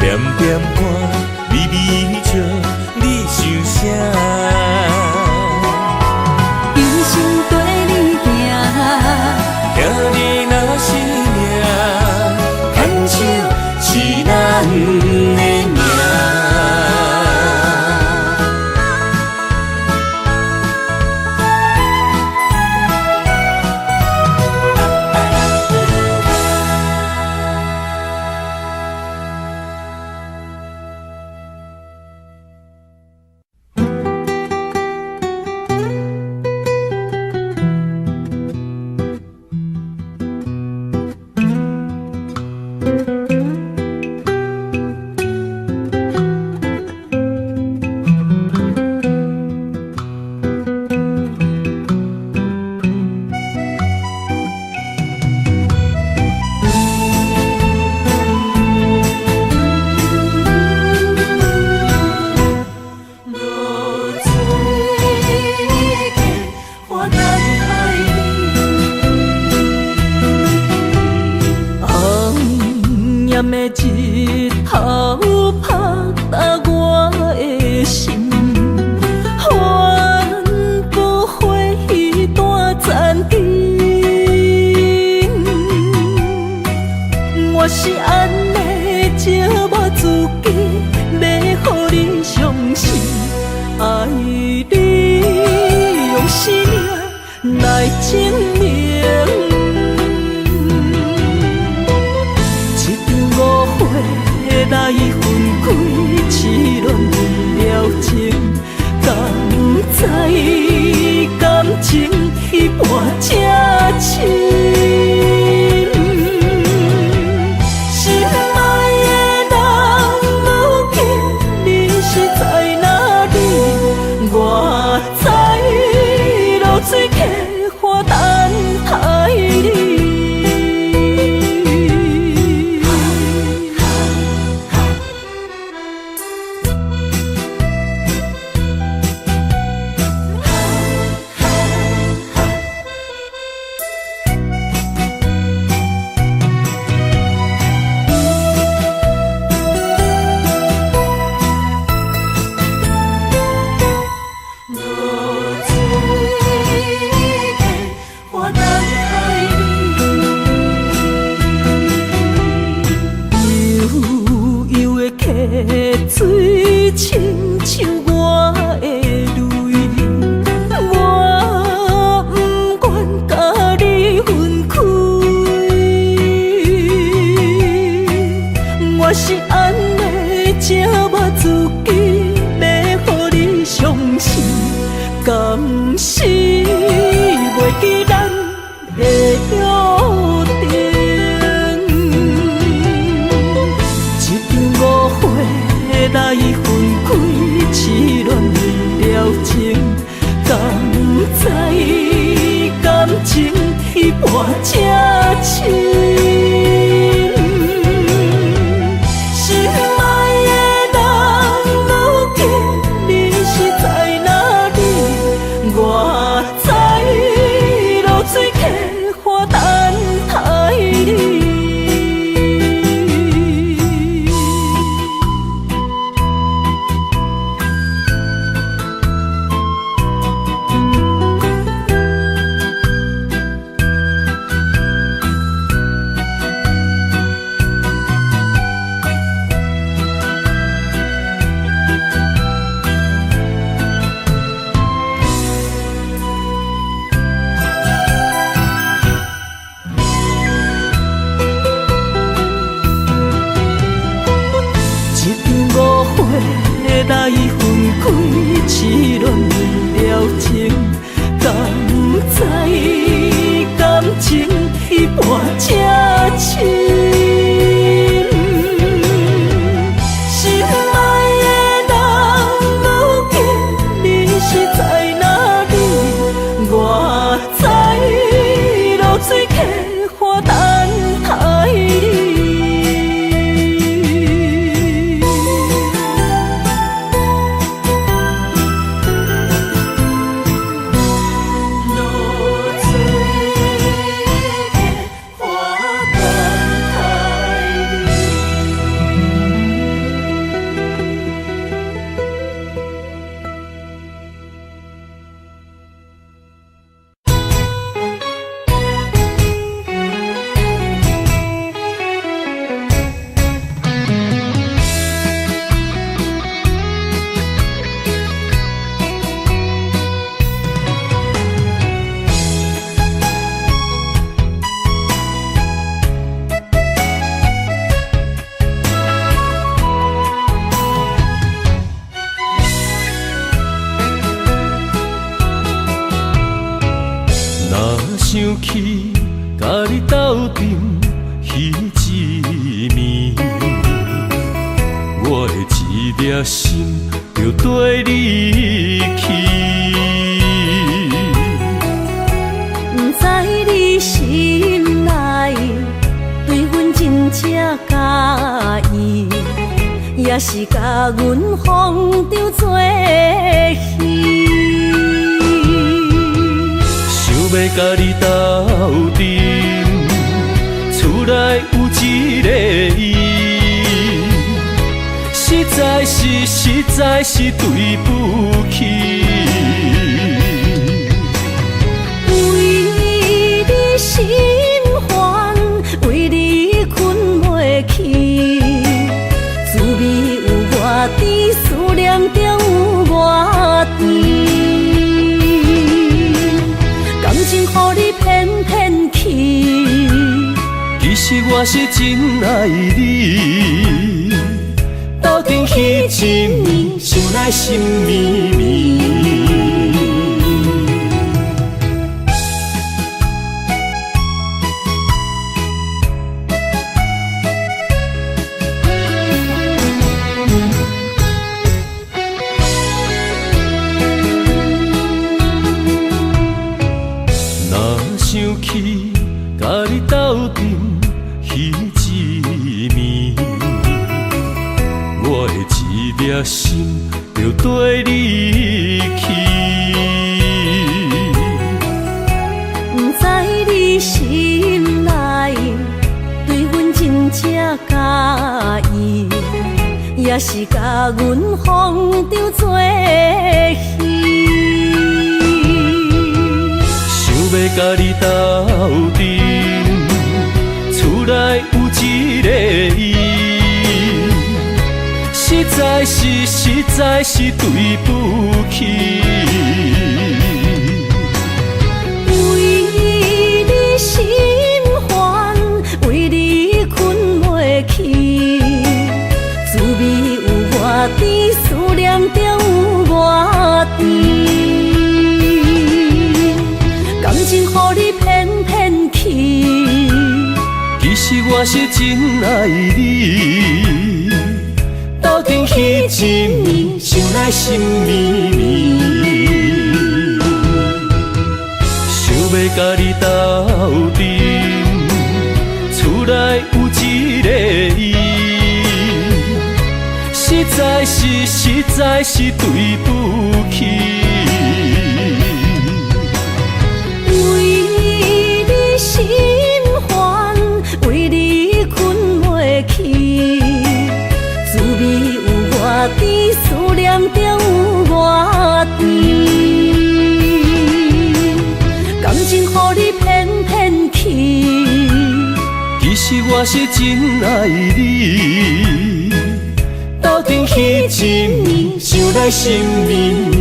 点点看，微微笑，你想啥？一生跟你行，行你若是命，牵手是咱的命。日头拍打我的心，换不回一段残景。我是安尼寂寞自己，要予你相信，爱你用生命来证明。来分开，痴恋为了情，甘了情，敢知感情一半才深。心爱的人，如今你是在哪里？我知露水客花等待你。来分开，痴恋了情，敢知感情一半才深。心爱的人，如今你是在哪里？我知露水客花等待你。想起甲你斗阵彼一暝，我的一粒心就跟你去。不知你心内对阮真正介意，也是甲阮放着做戏。要甲你斗阵，厝内有一个伊，实在是对不起。为你心烦，为你困袂去，滋味有我甜，思念就有我甜。感情予你骗骗去，其实我是真爱你。斗阵彼一暝，想来心绵绵。想起甲你斗阵彼一暝，我的一粒心就跟你去。不知你心内对阮真正介意，也是甲阮放着做戏。要甲你斗阵，厝内有一个伊，实在是对不起。为你心烦，为你困袂去，滋味有我甜，思念就有我甜。感情予你骗骗去，其实我是真爱你。斗阵彼一暝，想来心绵绵，想要甲你斗阵，厝内有一个伊，实在是对不起。为你心烦，为你困袂去，滋味有外甜，思念就有外甜。感情予你骗骗去，其实我是真爱你，斗阵彼一暝，想来心绵绵。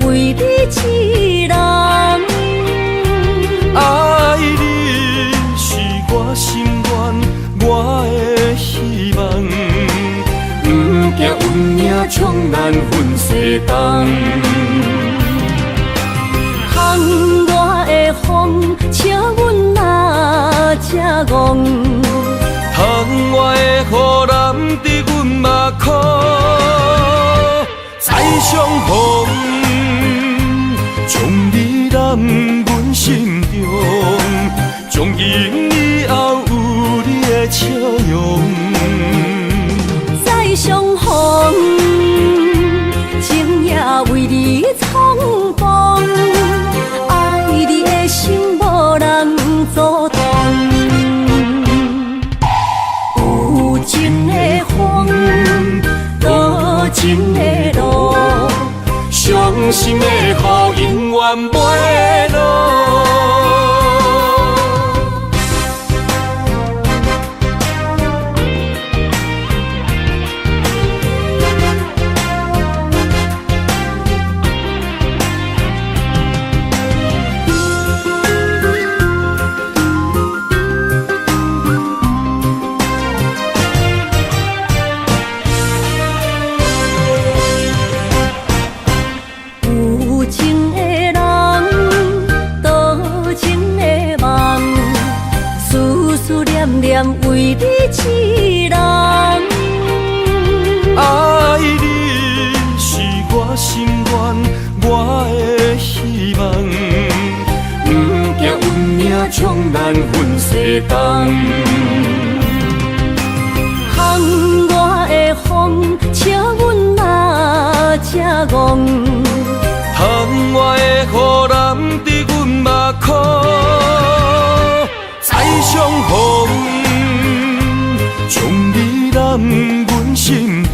为你痴人，爱你是我心愿，我的希望，不惊运命冲咱分世东。窗外的风笑阮哪这戆，窗外的雨淋伫阮目眶，再相逢。将你揽阮心中，从今以后有你的笑容。再相逢，情也为你冲动，爱你的心无人阻挡。有情的风，多情的路。伤心的雨永远袂落。为你痴人，爱你是我心愿，我的希望，不惊运命冲咱分世东。窗外的风笑阮哪这戆，窗外的雨淋伫阮目眶，再相逢。将你揽阮心中，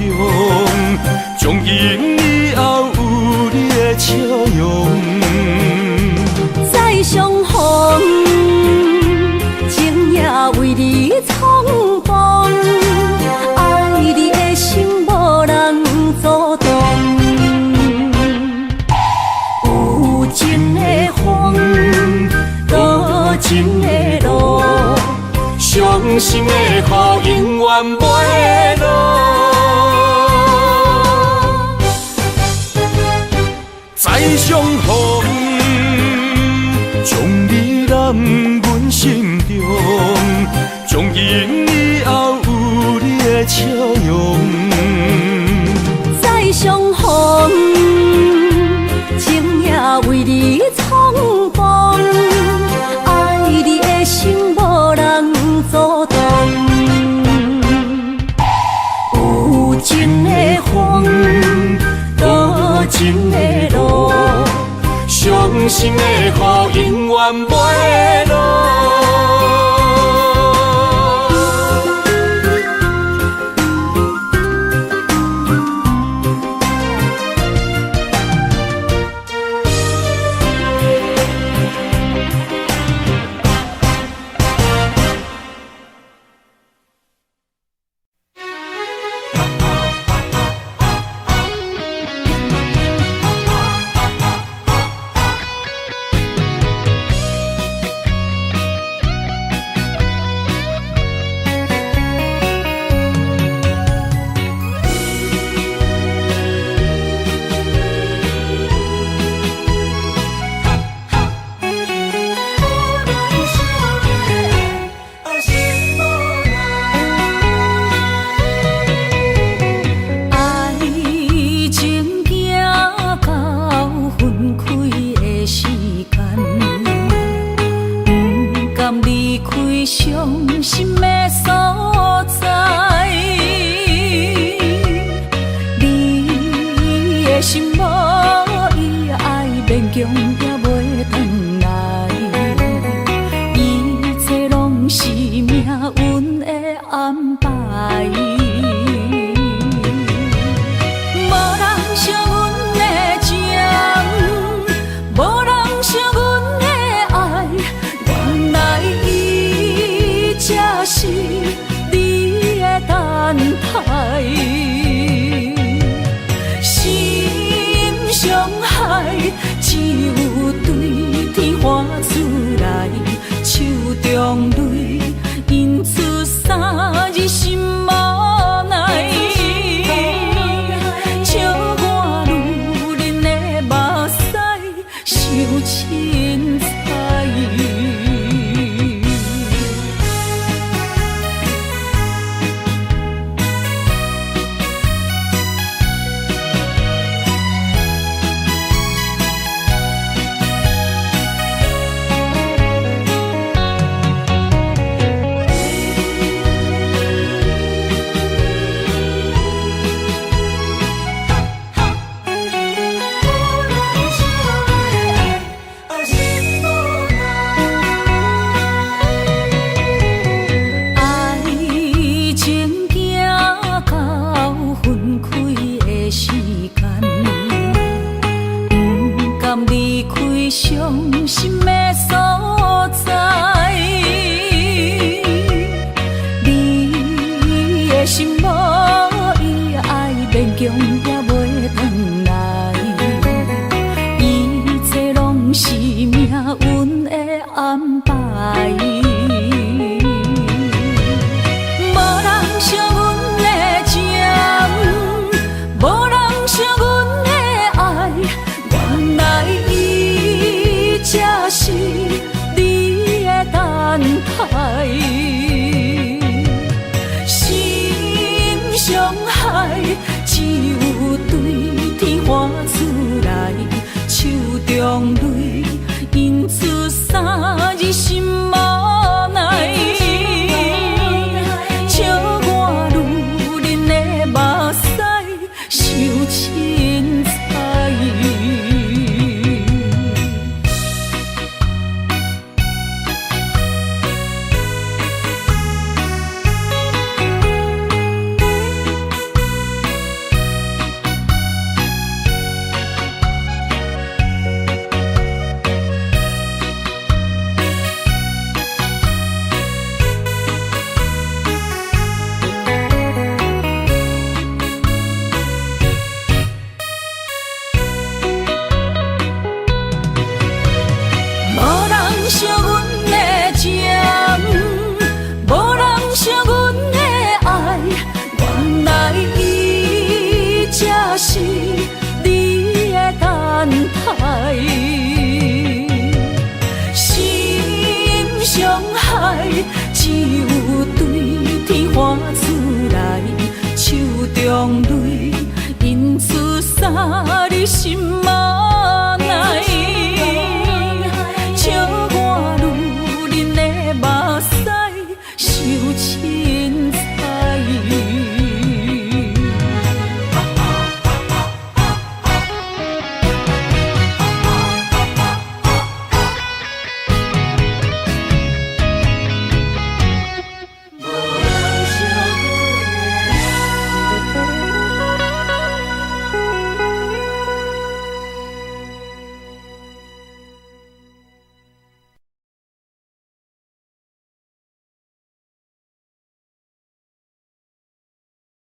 从今以后有你的笑容。再相逢，情也为你冲动，爱你的心无人阻挡。有情的风，多情的路。伤心的雨永远袂落，再相逢，将你揽阮心中，从今以后有你的笑容。再相逢，情也为你冲动，爱你的心无人阻挡。有情的风，多情心的路，伤心的雨永远袂落。只有对天花出来，手中